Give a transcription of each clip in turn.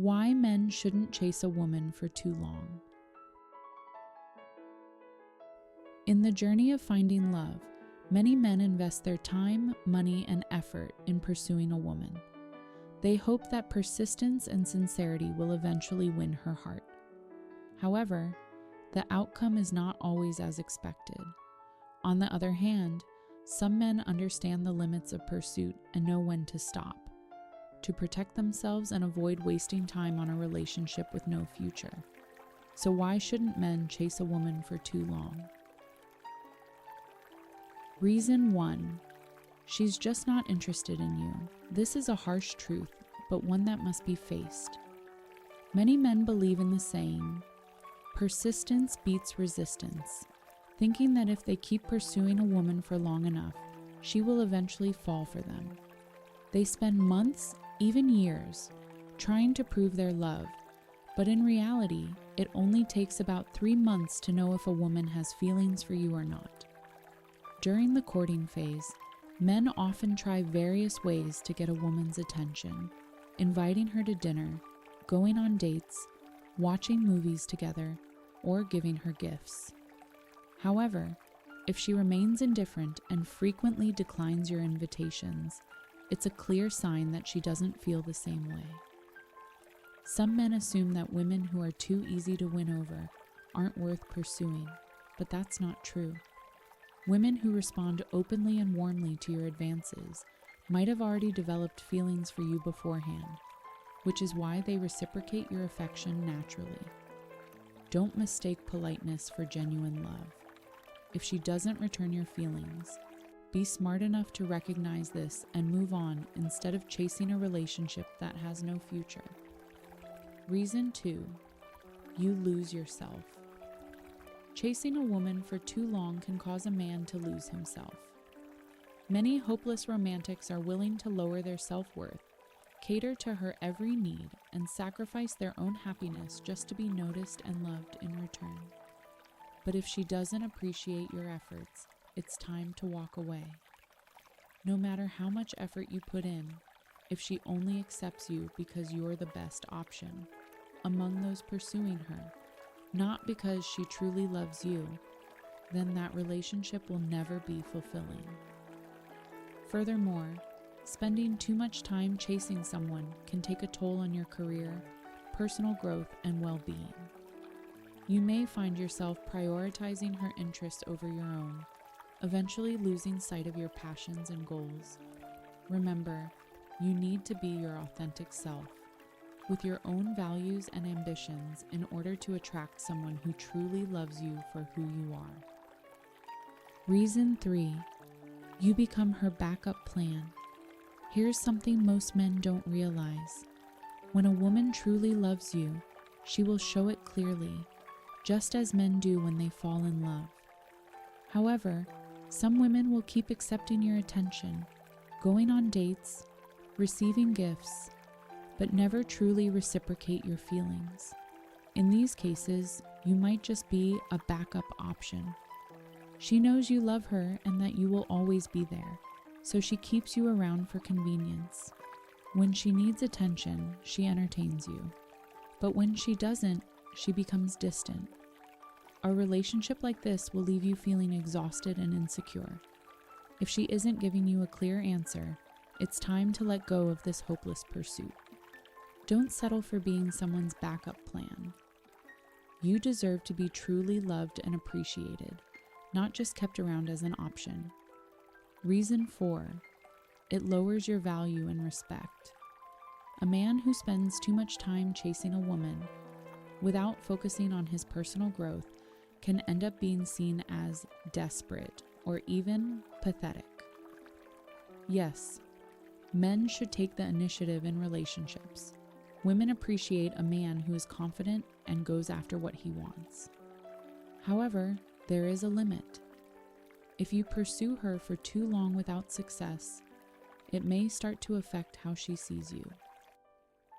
Why men shouldn't chase a woman for too long. In the journey of finding love, many men invest their time, money, and effort in pursuing a woman. They hope that persistence and sincerity will eventually win her heart. However, the outcome is not always as expected. On the other hand, some men understand the limits of pursuit and know when to stop, to protect themselves and avoid wasting time on a relationship with no future. So why shouldn't men chase a woman for too long? Reason 1. She's just not interested in you. This is a harsh truth, but one that must be faced. Many men believe in the saying, persistence beats resistance, thinking that if they keep pursuing a woman for long enough, she will eventually fall for them. They spend months, even years, trying to prove their love, but in reality, it only takes about 3 months to know if a woman has feelings for you or not. During the courting phase, men often try various ways to get a woman's attention, inviting her to dinner, going on dates, watching movies together, or giving her gifts. However, if she remains indifferent and frequently declines your invitations, it's a clear sign that she doesn't feel the same way. Some men assume that women who are too easy to win over aren't worth pursuing, but that's not true. Women who respond openly and warmly to your advances might have already developed feelings for you beforehand, which is why they reciprocate your affection naturally. Don't mistake politeness for genuine love. If she doesn't return your feelings, be smart enough to recognize this and move on instead of chasing a relationship that has no future. Reason 2. You lose yourself. Chasing a woman for too long can cause a man to lose himself. Many hopeless romantics are willing to lower their self-worth, cater to her every need, and sacrifice their own happiness just to be noticed and loved in return. But if she doesn't appreciate your efforts, it's time to walk away. No matter how much effort you put in, if she only accepts you because you're the best option among those pursuing her, not because she truly loves you, then that relationship will never be fulfilling. Furthermore, spending too much time chasing someone can take a toll on your career, personal growth, and well-being. You may find yourself prioritizing her interests over your own, eventually losing sight of your passions and goals. Remember, you need to be your authentic self, with your own values and ambitions in order to attract someone who truly loves you for who you are. Reason 3. You become her backup plan. Here's something most men don't realize. When a woman truly loves you, she will show it clearly, just as men do when they fall in love. However, some women will keep accepting your attention, going on dates, receiving gifts, but never truly reciprocate your feelings. In these cases, you might just be a backup option. She knows you love her and that you will always be there, so she keeps you around for convenience. When she needs attention, she entertains you. But when she doesn't, she becomes distant. A relationship like this will leave you feeling exhausted and insecure. If she isn't giving you a clear answer, it's time to let go of this hopeless pursuit. Don't settle for being someone's backup plan. You deserve to be truly loved and appreciated, not just kept around as an option. Reason 4. It lowers your value and respect. A man who spends too much time chasing a woman without focusing on his personal growth can end up being seen as desperate or even pathetic. Yes, men should take the initiative in relationships. Women appreciate a man who is confident and goes after what he wants. However, there is a limit. If you pursue her for too long without success, it may start to affect how she sees you.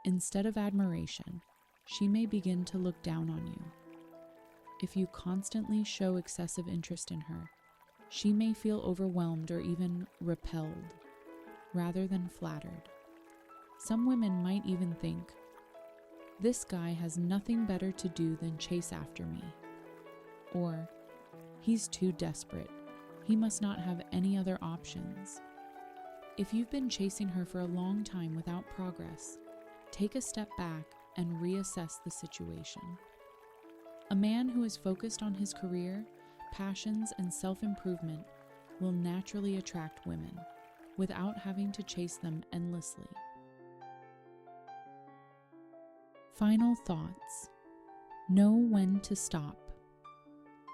Instead of admiration, she may begin to look down on you. If you constantly show excessive interest in her, she may feel overwhelmed or even repelled, rather than flattered. Some women might even think, "This guy has nothing better to do than chase after me." Or, "He's too desperate. He must not have any other options." If you've been chasing her for a long time without progress, take a step back and reassess the situation. A man who is focused on his career, passions, and self-improvement will naturally attract women without having to chase them endlessly. Final thoughts. Know when to stop.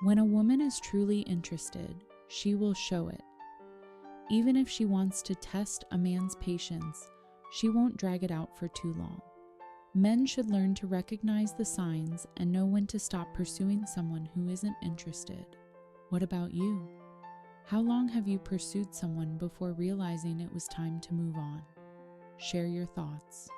When a woman is truly interested, she will show it. Even if she wants to test a man's patience, she won't drag it out for too long. Men should learn to recognize the signs and know when to stop pursuing someone who isn't interested. What about you? How long have you pursued someone before realizing it was time to move on? Share your thoughts.